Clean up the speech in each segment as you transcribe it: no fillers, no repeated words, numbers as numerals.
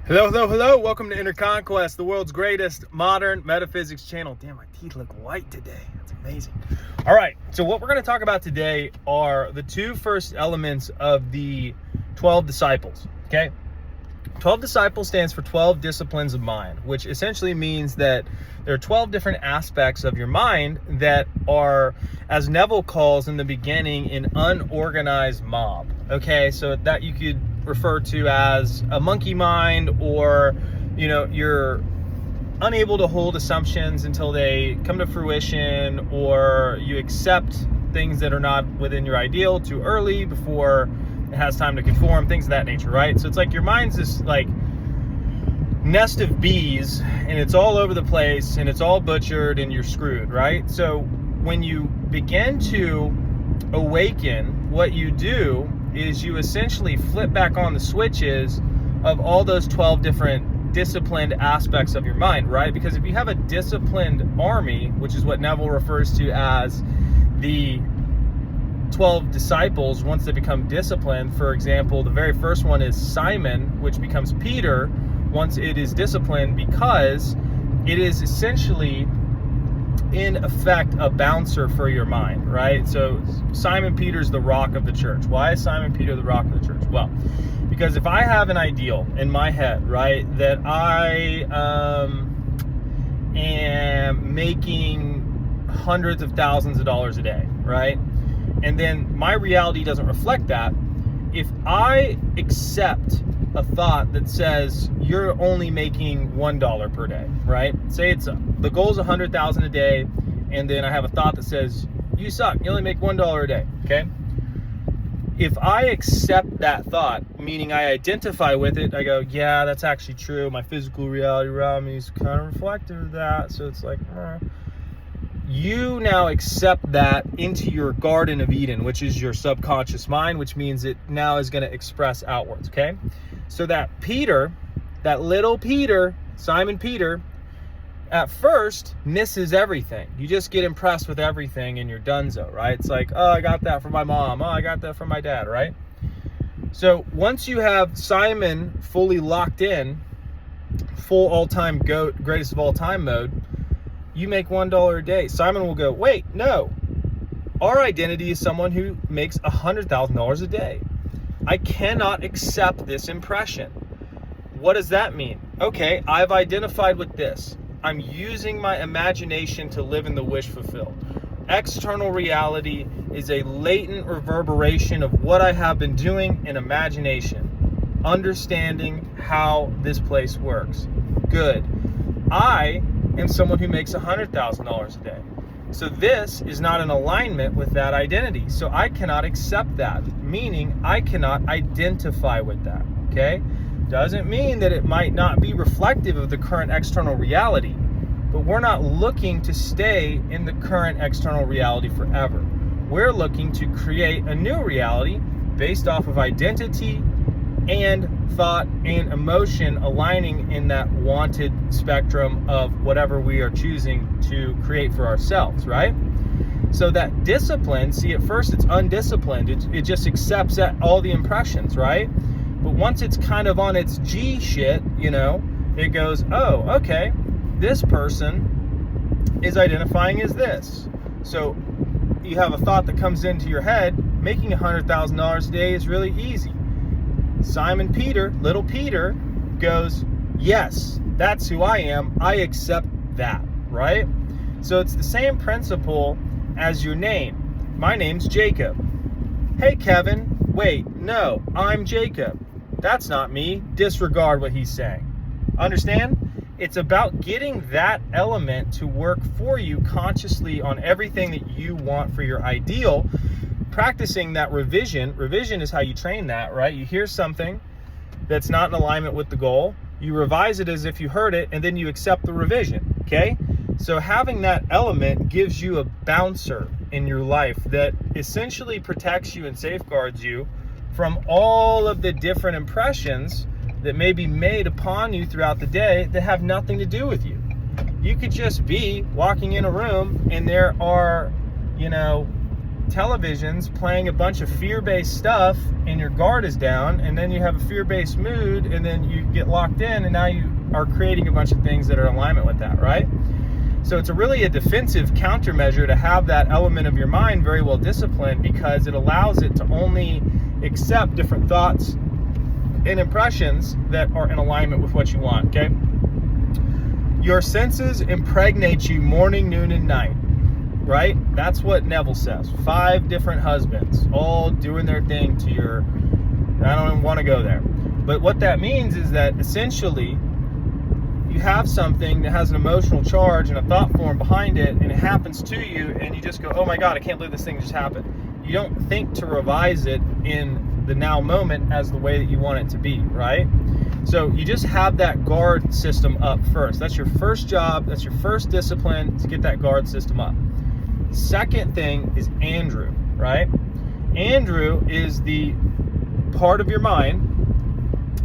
Hello, hello, hello. Welcome to Inner Conquest, the world's greatest modern metaphysics channel. Damn, my teeth look white today. That's amazing. All right, so what we're going to talk about today are the two first elements of the 12 disciples, okay? 12 disciples stands for 12 disciplines of mind, which essentially means that there are 12 different aspects of your mind that are, as Neville calls in the beginning, an unorganized mob, okay? So that you could refer to as a monkey mind, or you're unable to hold assumptions until they come to fruition, or you accept things that are not within your ideal too early before it has time to conform, things of that nature, right? So it's like your mind's this like nest of bees, and it's all over the place, and it's all butchered, and you're screwed, right? So when you begin to awaken, what you do is you essentially flip back on the switches of all those 12 different disciplined aspects of your mind, right? Because if you have a disciplined army, which is what Neville refers to as the 12 disciples, once they become disciplined, for example, the very first one is Simon, which becomes Peter once it is disciplined, because it is essentially in effect a bouncer for your mind, right? So Simon Peter's the rock of the church. Why is Simon Peter the rock of the church? Well, because if I have an ideal in my head, right, that I am making hundreds of thousands of dollars a day, right, and then my reality doesn't reflect that, if I accept a thought that says you're only making $1 per day, right? Say the goal is 100,000 a day, and then I have a thought that says you suck, you only make $1 a day, okay? If I accept that thought, meaning I identify with it, I go, yeah, that's actually true. My physical reality around me is kind of reflective of that. So it's like, you now accept that into your Garden of Eden, which is your subconscious mind, which means it now is going to express outwards, okay? So that Peter, that little Peter, Simon Peter, at first misses everything. You just get impressed with everything and you're donezo, right? It's like, oh, I got that from my mom. Oh, I got that from my dad, right? So once you have Simon fully locked in, full all-time GOAT, greatest of all time mode, you make $1 a day. Simon will go, wait, no. Our identity is someone who makes $100,000 a day. I cannot accept this impression. What does that mean? Okay, I've identified with this. I'm using my imagination to live in the wish fulfilled. External reality is a latent reverberation of what I have been doing in imagination, understanding how this place works. Good. I am someone who makes $100,000 a day. So this is not in alignment with that identity. So I cannot accept that, meaning I cannot identify with that, okay? Doesn't mean that it might not be reflective of the current external reality, but we're not looking to stay in the current external reality forever. We're looking to create a new reality based off of identity and thought and emotion aligning in that wanted spectrum of whatever we are choosing to create for ourselves, right? So that discipline, see, at first it's undisciplined. It just accepts that all the impressions, right? But once it's kind of on its G shit, it goes, oh, okay, this person is identifying as this. So you have a thought that comes into your head, making $100,000 a day is really easy. Simon Peter, little Peter, goes, yes, that's who I am. I accept that, right? So it's the same principle as your name. My name's Jacob. Hey, Kevin, wait, no, I'm Jacob. That's not me. Disregard what he's saying. Understand? It's about getting that element to work for you consciously on everything that you want for your ideal. Practicing that revision is how you train that, right? You hear something that's not in alignment with the goal, you revise it as if you heard it, and then you accept the revision, okay? So having that element gives you a bouncer in your life that essentially protects you and safeguards you from all of the different impressions that may be made upon you throughout the day that have nothing to do with you. You could just be walking in a room and there are, television's playing a bunch of fear-based stuff and your guard is down, and then you have a fear-based mood, and then you get locked in, and now you are creating a bunch of things that are in alignment with that, right? So it's really a defensive countermeasure to have that element of your mind very well disciplined, because it allows it to only accept different thoughts and impressions that are in alignment with what you want, okay? Your senses impregnate you morning, noon, and night, right? That's what Neville says. 5 different husbands, all doing their thing to your, I don't even want to go there. But what that means is that essentially you have something that has an emotional charge and a thought form behind it, and it happens to you, and you just go, oh my God, I can't believe this thing just happened. You don't think to revise it in the now moment as the way that you want it to be, right? So you just have that guard system up first. That's your first job. That's your first discipline, to get that guard system up. Second thing is Andrew, right? Andrew is the part of your mind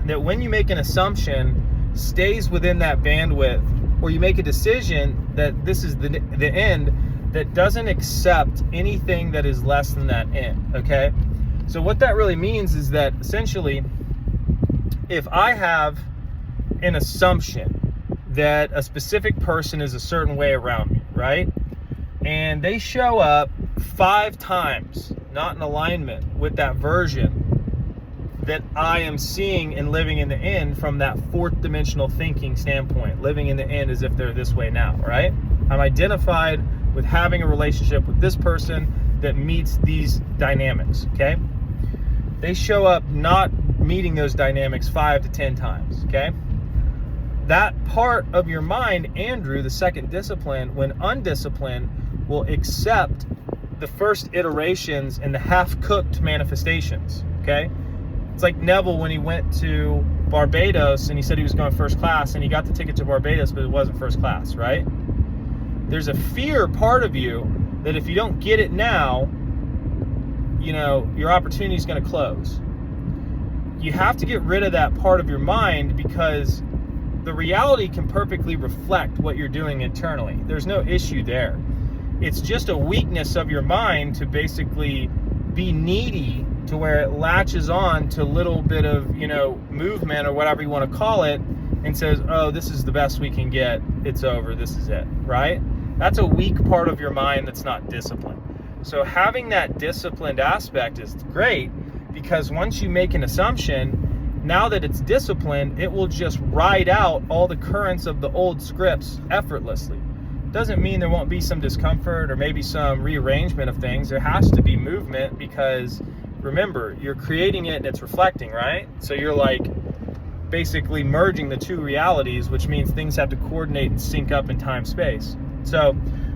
that when you make an assumption stays within that bandwidth, or you make a decision that this is the end, that doesn't accept anything that is less than that end, okay? So what that really means is that essentially, if I have an assumption that a specific person is a certain way around me, right? And they show up 5 times not in alignment with that version that I am seeing and living in the end from that 4th dimensional thinking standpoint, living in the end as if they're this way now, right? I'm identified with having a relationship with this person that meets these dynamics, okay? They show up not meeting those dynamics 5 to 10 times, okay? That part of your mind, Andrew, the second discipline, when undisciplined, will accept the first iterations and the half-cooked manifestations, okay? It's like Neville when he went to Barbados and he said he was going first class, and he got the ticket to Barbados, but it wasn't first class, right? There's a fear part of you that if you don't get it now, you know, your opportunity is going to close. You have to get rid of that part of your mind, because the reality can perfectly reflect what you're doing internally. There's no issue there. It's just a weakness of your mind to basically be needy, to where it latches on to a little bit of, you know, movement or whatever you want to call it, and says, oh, this is the best we can get. It's over. This is it, right? That's a weak part of your mind that's not disciplined. So having that disciplined aspect is great, because once you make an assumption, now that it's disciplined, it will just ride out all the currents of the old scripts effortlessly. Doesn't mean there won't be some discomfort or maybe some rearrangement of things. There has to be movement, because remember, you're creating it and it's reflecting, right? So you're like basically merging the 2 realities, which means things have to coordinate and sync up in time space. So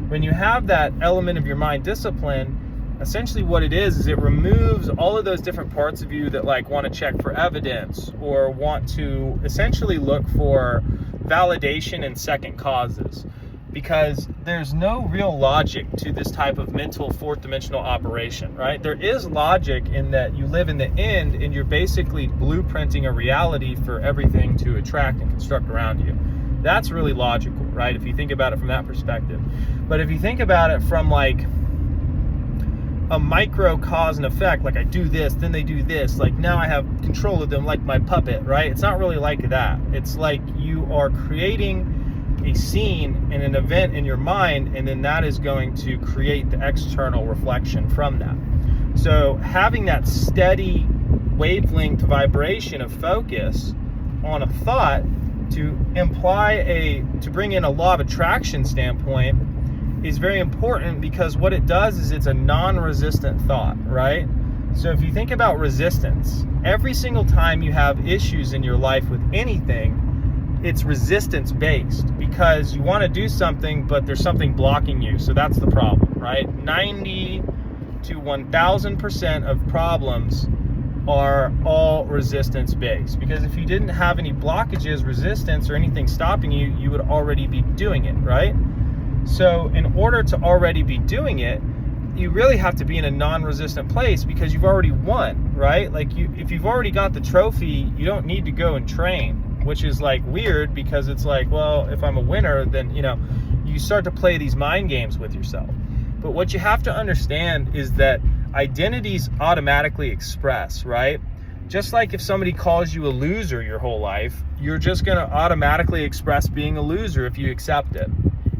when you have that element of your mind discipline, essentially what it is it removes all of those different parts of you that like want to check for evidence or want to essentially look for validation and second causes, because there's no real logic to this type of mental 4th dimensional operation, right? There is logic in that you live in the end and you're basically blueprinting a reality for everything to attract and construct around you. That's really logical, right? If you think about it from that perspective. But if you think about it from like a micro cause and effect, like I do this, then they do this, like now I have control of them like my puppet, right? It's not really like that. It's like you are creating a scene and an event in your mind, and then that is going to create the external reflection from that. So having that steady wavelength vibration of focus on a thought to bring in a law of attraction standpoint is very important, because what it does is it's a non-resistant thought, right? So if you think about resistance, every single time you have issues in your life with anything, it's resistance based, because you want to do something but there's something blocking you. So that's the problem, right? 90 to 1000% of problems are all resistance based, because if you didn't have any blockages, resistance, or anything stopping you, you would already be doing it, right? So in order to already be doing it, you really have to be in a non-resistant place, because you've already won, right? Like if you've already got the trophy, you don't need to go and train, which is like weird, because it's like, well, if I'm a winner, then, you know, you start to play these mind games with yourself. But what you have to understand is that identities automatically express, right? Just like if somebody calls you a loser your whole life, you're just going to automatically express being a loser if you accept it.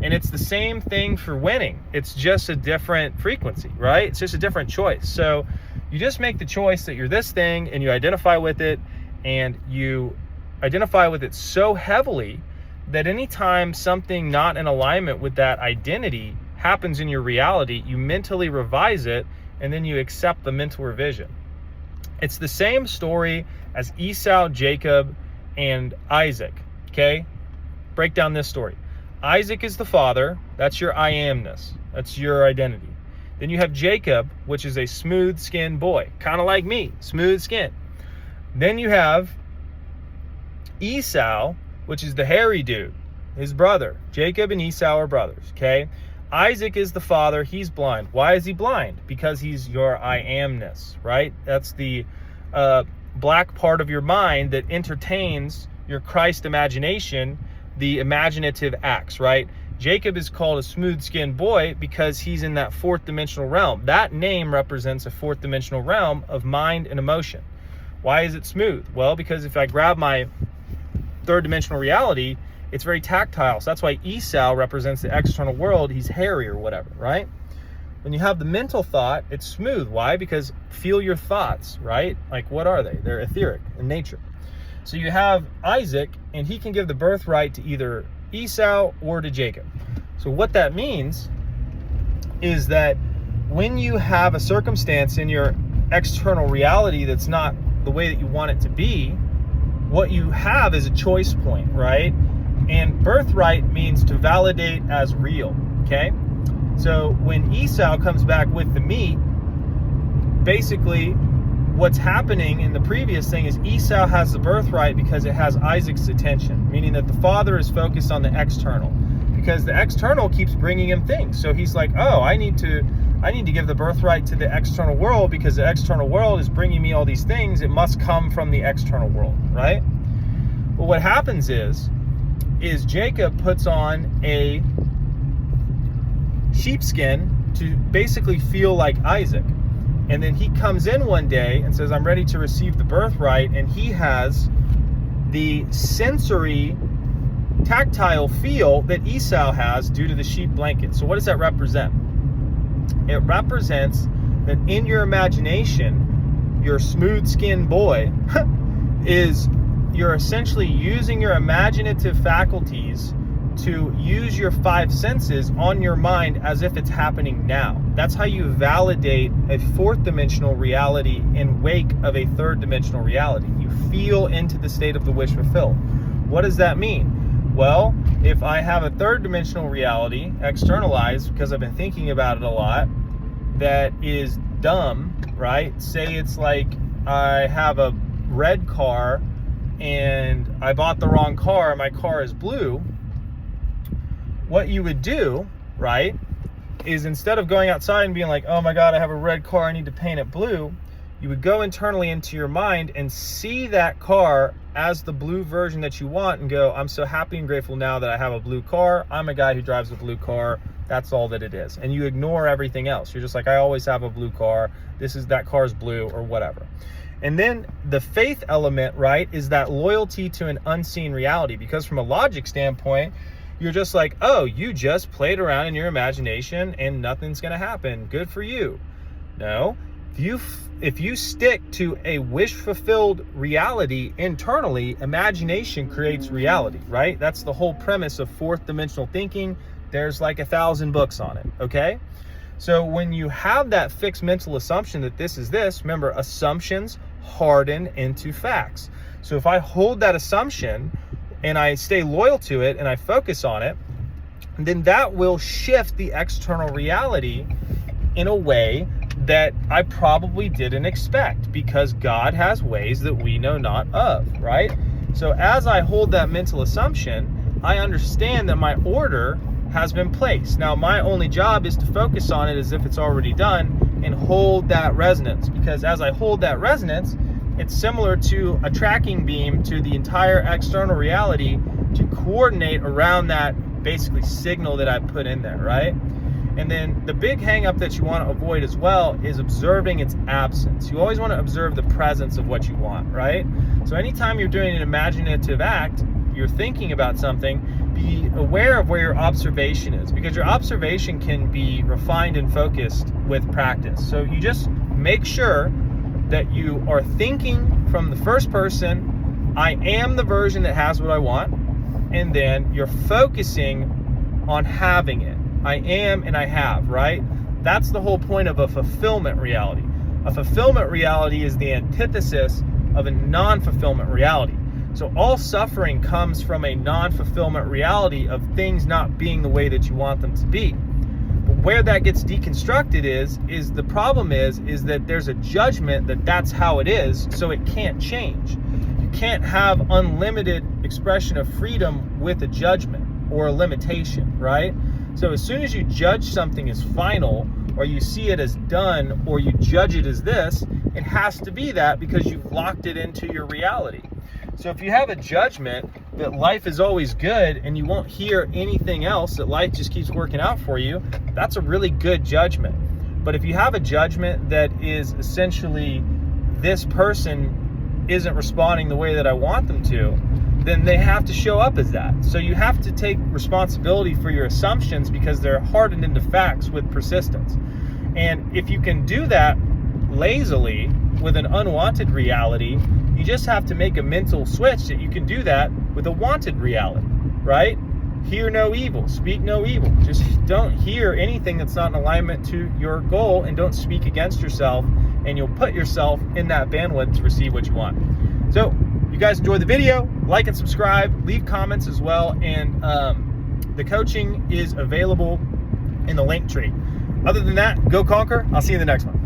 And it's the same thing for winning. It's just a different frequency, right? It's just a different choice. So you just make the choice that you're this thing and you identify with it, and you identify with it so heavily that anytime something not in alignment with that identity happens in your reality, you mentally revise it, and then you accept the mental revision. It's the same story as Esau, Jacob, and Isaac, okay? Break down this story. Isaac is the father. That's your I amness. That's your identity. Then you have Jacob, which is a smooth-skinned boy, kind of like me, smooth skin. Then you have Esau, which is the hairy dude, his brother. Jacob and Esau are brothers, okay? Isaac is the father. He's blind. Why is he blind? Because he's your I amness, right? That's the black part of your mind that entertains your Christ imagination, the imaginative acts, right? Jacob is called a smooth-skinned boy because he's in that fourth dimensional realm. That name represents a fourth dimensional realm of mind and emotion. Why is it smooth? Well, because if I grab my third dimensional reality, it's very tactile. So that's why Esau represents the external world. He's hairy or whatever, right? When you have the mental thought, it's smooth. Why? Because feel your thoughts, right? Like, what are they? They're etheric in nature. So you have Isaac, and he can give the birthright to either Esau or to Jacob. So what that means is that when you have a circumstance in your external reality that's not the way that you want it to be, what you have is a choice point, right? And birthright means to validate as real, okay? So when Esau comes back with the meat, basically what's happening in the previous thing is Esau has the birthright because it has Isaac's attention, meaning that the father is focused on the external, because the external keeps bringing him things. So he's like, oh, I need to give the birthright to the external world because the external world is bringing me all these things. It must come from the external world, right? But what happens is Jacob puts on a sheepskin to basically feel like Isaac. And then he comes in one day and says, I'm ready to receive the birthright. And he has the sensory, tactile feel that Esau has due to the sheep blanket. So what does that represent? It represents that in your imagination, your smooth-skinned boy you're essentially using your imaginative faculties to use your five senses on your mind as if it's happening now. That's how you validate a fourth dimensional reality in wake of a third dimensional reality. You feel into the state of the wish fulfilled. What does that mean? Well, if I have a third dimensional reality externalized because I've been thinking about it a lot, that is dumb, right? Say it's like I have a red car and I bought the wrong car and my car is blue. What you would do, right, is instead of going outside and being like, oh my God, I have a red car, I need to paint it blue, you would go internally into your mind and see that car as the blue version that you want and go, I'm so happy and grateful now that I have a blue car. I'm a guy who drives a blue car. That's all that it is. And you ignore everything else. You're just like, I always have a blue car. That car's blue or whatever. And then the faith element, right, is that loyalty to an unseen reality. Because from a logic standpoint, you're just like, oh, you just played around in your imagination and nothing's going to happen. Good for you. No, if you stick to a wish-fulfilled reality internally, imagination creates reality, right? That's the whole premise of fourth dimensional thinking. There's like 1,000 books on it, okay? So when you have that fixed mental assumption that this is this, remember, assumptions harden into facts. So if I hold that assumption and I stay loyal to it and I focus on it, then that will shift the external reality in a way that I probably didn't expect, because God has ways that we know not of, right? So as I hold that mental assumption, I understand that my order has been placed. Now, my only job is to focus on it as if it's already done and hold that resonance, because as I hold that resonance, it's similar to a tracking beam to the entire external reality to coordinate around that basically signal that I put in there, right? And then the big hang up that you want to avoid as well is observing its absence. You always want to observe the presence of what you want, right? So anytime you're doing an imaginative act, you're thinking about something, be aware of where your observation is, because your observation can be refined and focused with practice. So you just make sure that you are thinking from the first person, I am the version that has what I want, and then you're focusing on having it. I am and I have, right? That's the whole point of a fulfillment reality. A fulfillment reality is the antithesis of a non-fulfillment reality. So all suffering comes from a non-fulfillment reality of things not being the way that you want them to be. But where that gets deconstructed is the problem is that there's a judgment that that's how it is, so it can't change. You can't have unlimited expression of freedom with a judgment or a limitation, right? So as soon as you judge something as final, or you see it as done, or you judge it as this, it has to be that because you've locked it into your reality. So if you have a judgment that life is always good and you won't hear anything else, that life just keeps working out for you, that's a really good judgment. But if you have a judgment that is essentially, this person isn't responding the way that I want them to, then they have to show up as that. So you have to take responsibility for your assumptions because they're hardened into facts with persistence. And if you can do that lazily with an unwanted reality, you just have to make a mental switch that you can do that with a wanted reality, right? Hear no evil, speak no evil. Just don't hear anything that's not in alignment to your goal, and don't speak against yourself, and you'll put yourself in that bandwidth to receive what you want. So you guys enjoy the video, like and subscribe, leave comments as well, and the coaching is available in the link tree. Other than that, go conquer. I'll see you in the next one.